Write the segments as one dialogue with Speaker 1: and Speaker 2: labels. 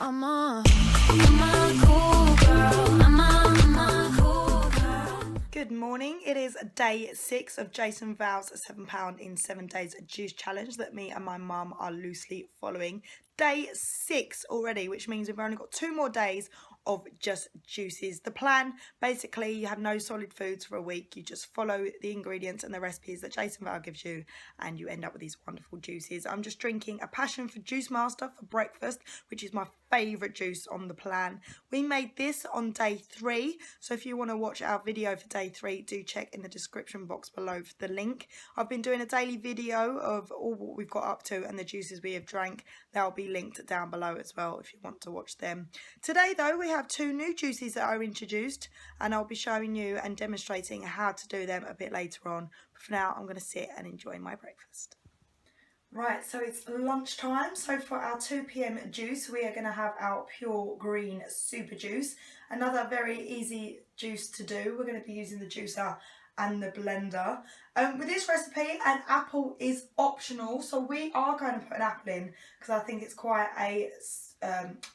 Speaker 1: I'm a cool girl. I'm a cool girl.
Speaker 2: Good morning. It is day 6 of Jason Vale's £7 in 7 days juice challenge that me and my mum are loosely following. Day 6 already, which means we've only got 2 more days of just juices. The plan, basically, you have no solid foods for a week. You just follow the ingredients and the recipes that Jason Vale gives you, and you end up with these wonderful juices. I'm just drinking a Passion for Juice Master for breakfast, which is my favourite juice on the plan. We made this on day 3, so if you want to watch our video for day 3, do check in the description box below for the link. I've been doing a daily video of all what we've got up to and the juices we have drank. They'll be linked down below as well if you want to watch them. Today though, we have 2 new juices that are introduced, and I'll be showing you and demonstrating how to do them a bit later on. But for now, I'm going to sit and enjoy my breakfast. Right, so it's lunchtime. So for our 2 PM juice, we are going to have our pure green super juice. Another very easy juice to do. We're going to be using the juicer and the blender. With this recipe, an apple is optional, so we are going to put an apple in because I think it's quite a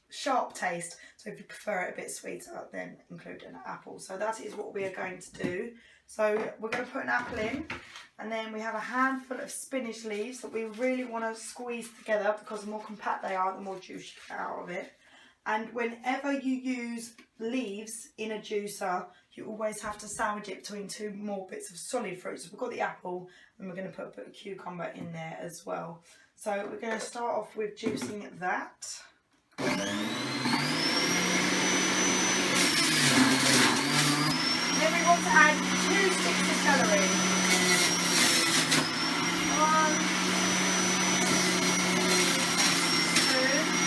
Speaker 2: sharp taste. So if you prefer it a bit sweeter, then include an apple. So that is what we are going to do. So we're going to put an apple in, and then we have a handful of spinach leaves that we really want to squeeze together because the more compact they are, the more juice you get out of it. And whenever you use leaves in a juicer, you always have to sandwich it between 2 more bits of solid fruit. So we've got the apple, and we're going to put a bit of cucumber in there as well. So we're going to start off with juicing that. Then we want to add 2 sticks of celery. 1, 2.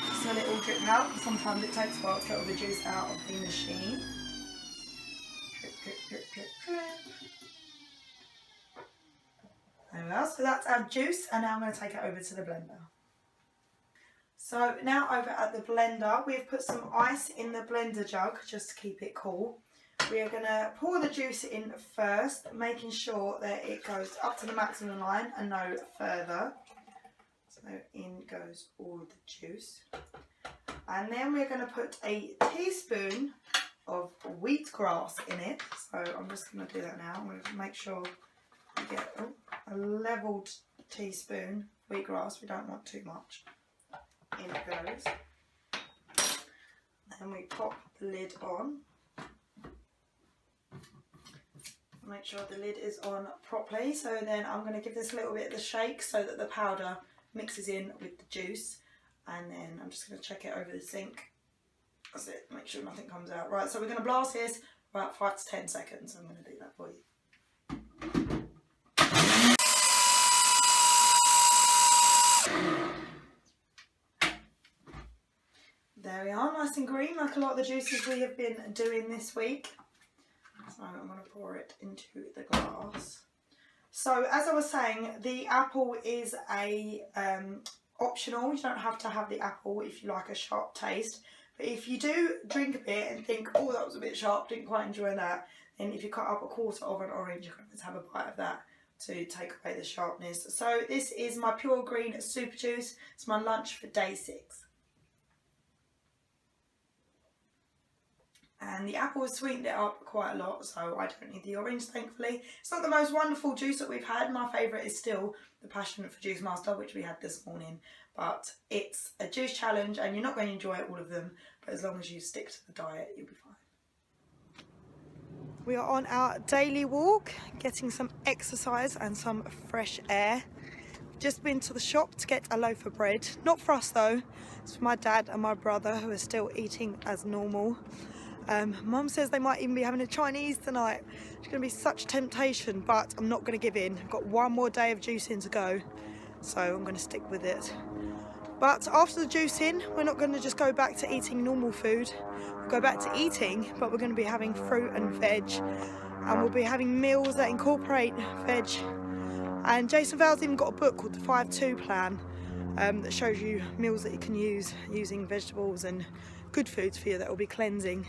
Speaker 2: Just let it all drip out. Sometimes it takes a while to get all the juice out of the machine. Drip, drip, drip, drip, drip. There we are. So that's our juice, and now I'm going to take it over to the blender. So now over at the blender, we've put some ice in the blender jug just to keep it cool. We are going to pour the juice in first, making sure that it goes up to the maximum line and no further. So in goes all the juice. And then we're going to put a teaspoon of wheatgrass in it. So I'm just going to do that now. I'm going to make sure we get a levelled teaspoon of wheatgrass. We don't want too much. In it goes. Then we pop the lid on. Make sure the lid is on properly. So then I'm going to give this a little bit of a shake so that the powder mixes in with the juice. And then I'm just going to check it over the sink. That's it. Make sure nothing comes out. Right, so we're going to blast this for about 5 to 10 seconds. I'm going to do that for you. There we are, nice and green, like a lot of the juices we have been doing this week. So I'm going to pour it into the glass. So as I was saying, the apple is a optional. You don't have to have the apple if you like a sharp taste. But if you do drink a bit and think, oh, that was a bit sharp, didn't quite enjoy that, then if you cut up a quarter of an orange, you can just have a bite of that to take away the sharpness. So this is my pure green super juice. It's my lunch for day 6. And the apple has sweetened it up quite a lot, so I don't need the orange, thankfully. It's not the most wonderful juice that we've had. My favourite is still the Passion for Juice Master, which we had this morning. But it's a juice challenge, and you're not going to enjoy all of them. But as long as you stick to the diet, you'll be fine. We are on our daily walk, getting some exercise and some fresh air. Just been to the shop to get a loaf of bread. Not for us, though. It's for my dad and my brother, who are still eating as normal. Mum says they might even be having a Chinese tonight. It's going to be such temptation, but I'm not going to give in. I've got 1 more day of juicing to go, so I'm going to stick with it. But after the juicing, we're not going to just go back to eating normal food. We'll go back to eating, but we're going to be having fruit and veg, and we'll be having meals that incorporate veg. And Jason Vale's even got a book called the 5-2 plan that shows you meals that you can use using vegetables and good foods for you that will be cleansing.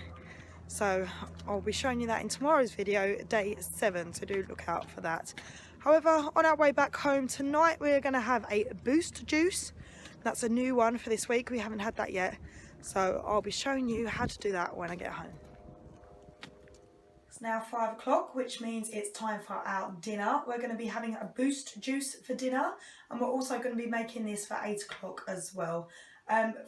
Speaker 2: So I'll be showing you that in tomorrow's video, day 7, so do look out for that. However, on our way back home tonight, we're going to have a boost juice. That's a new one for this week. We haven't had that yet. So I'll be showing you how to do that when I get home. It's now 5 o'clock, which means it's time for our dinner. We're going to be having a boost juice for dinner, and we're also going to be making this for 8 o'clock as well.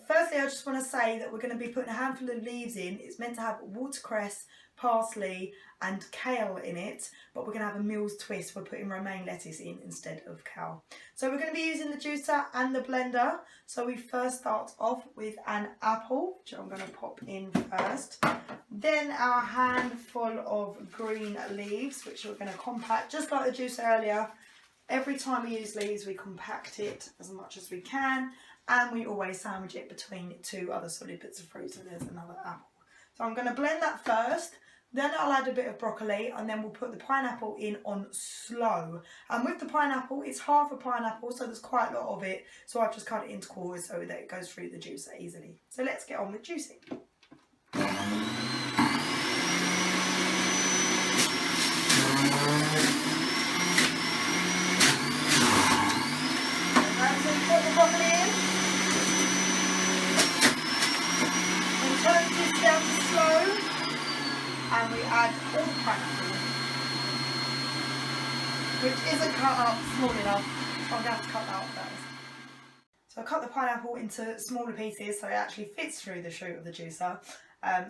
Speaker 2: Firstly, I just want to say that we're going to be putting a handful of leaves in. It's meant to have watercress, parsley and kale in it, but we're going to have a Mills twist. We're putting romaine lettuce in instead of kale. So we're going to be using the juicer and the blender. So we first start off with an apple, which I'm going to pop in first. Then our handful of green leaves, which we're going to compact just like the juicer earlier. Every time we use leaves, we compact it as much as we can, and we always sandwich it between 2 other solid bits of fruit. So there's another apple. So I'm going to blend that first, then I'll add a bit of broccoli, and then we'll put the pineapple in on slow. And with the pineapple, it's half a pineapple, so there's quite a lot of it. So I've just cut it into quarters so that it goes through the juicer easily. So let's get on with juicing. Put the broccoli in, and turn this down to slow, and we add all the pineapple, which isn't cut up small enough, so I'm going to have to cut that up first. So I cut the pineapple into smaller pieces so it actually fits through the chute of the juicer.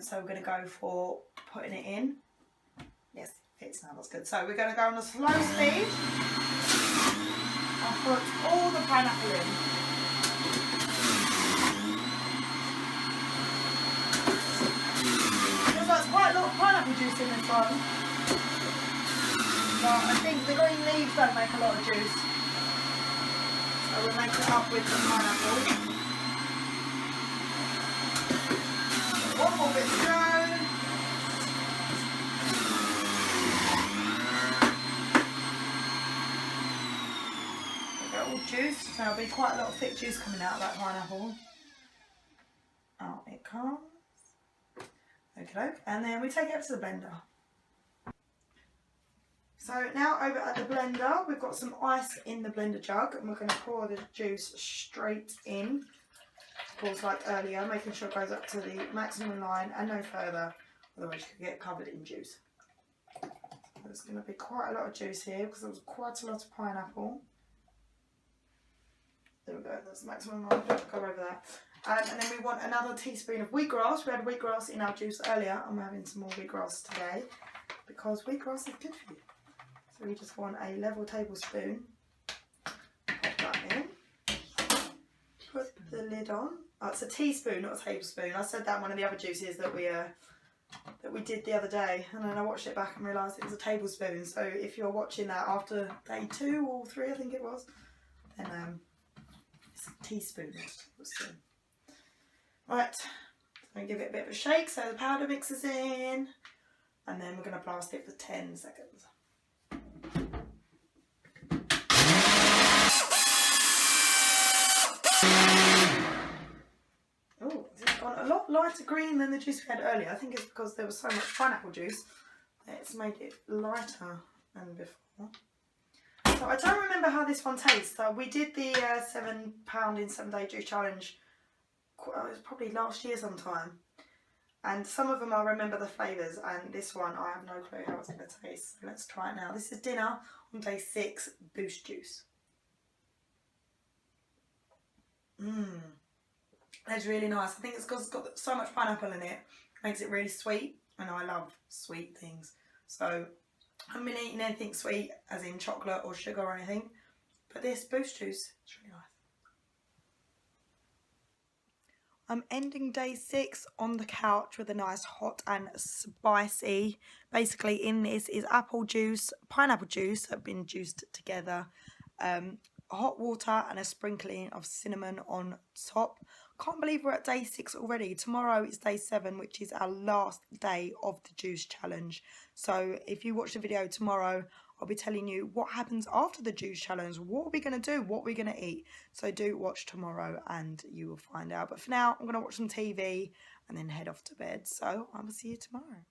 Speaker 2: So we're going to go for putting it in. Yes, it fits now, that's good. So we're going to go on a slow speed and put all the pineapple in. Feels like quite a lot of pineapple juice in this one. But I think the green leaves don't make a lot of juice. So we'll make it up with the pineapple. One more bit to go. All juice, so there'll be quite a lot of thick juice coming out of that pineapple. Out it comes. Okay, and then we take it up to the blender. So now over at the blender, we've got some ice in the blender jug, and we're going to pour the juice straight in. Of course, like earlier, making sure it goes up to the maximum line and no further, otherwise you could get covered in juice. So there's going to be quite a lot of juice here because there was quite a lot of pineapple. There we go, that's the maximum line, don't go over that. And then we want another teaspoon of wheatgrass. We had wheatgrass in our juice earlier, and we're having some more wheatgrass today because wheatgrass is good for you. So we just want a level tablespoon. Pop that in. Put the lid on. Oh, it's a teaspoon, not a tablespoon. I said that in one of the other juices that we did the other day, and then I watched it back and realised it was a tablespoon. So if you're watching that after day 2 or 3, I think it was, then it's a teaspoon. Right, I'm going to give it a bit of a shake so the powder mixes in, and then we're going to blast it for 10 seconds. Oh, it's gone a lot lighter green than the juice we had earlier. I think it's because there was so much pineapple juice. It's made it lighter than before. So I don't remember how this one tastes. So we did the £7 in 7 day juice challenge. It was probably last year sometime. And some of them I remember the flavours, and this one I have no clue how it's going to taste. So let's try it now. This is dinner on day 6, boost juice. That's really nice. I think it's because it's got so much pineapple in it. Makes it really sweet, and I love sweet things. So I haven't been eating anything sweet, as in chocolate or sugar or anything. But this boost juice is really nice. I'm ending day 6 on the couch with a nice hot and spicy. Basically in this is apple juice, pineapple juice that have been juiced together, hot water and a sprinkling of cinnamon on top. Can't believe we're at day 6 already. Tomorrow is day 7, which is our last day of the juice challenge. So if you watch the video tomorrow, I'll be telling you what happens after the juice challenge, what are we going to do, what we're going to eat. So do watch tomorrow and you will find out. But for now, I'm going to watch some TV and then head off to bed. So I will see you tomorrow.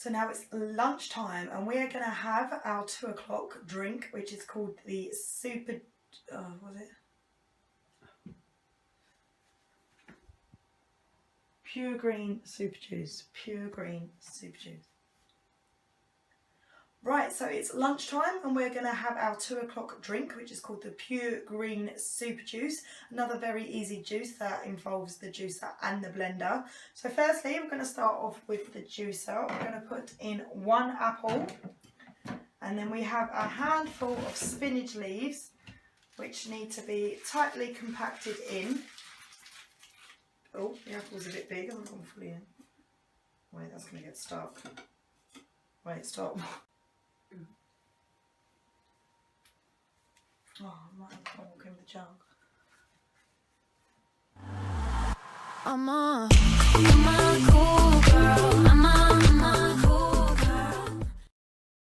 Speaker 2: So now it's lunchtime and we are going to have our 2 o'clock drink, which is called the super, what was it? Pure green super juice. Pure green super juice. Right, so it's lunchtime and we're going to have our 2 o'clock drink, which is called the Pure Green Super Juice. Another very easy juice that involves the juicer and the blender. So firstly, we're going to start off with the juicer. We're going to put in 1 apple. And then we have a handful of spinach leaves, which need to be tightly compacted in. Oh, the apple's a bit big, hasn't gone fully in. Wait, that's going to get stuck. Wait, stop. Oh, I might have to walk in the jug.
Speaker 1: I'm a cool girl.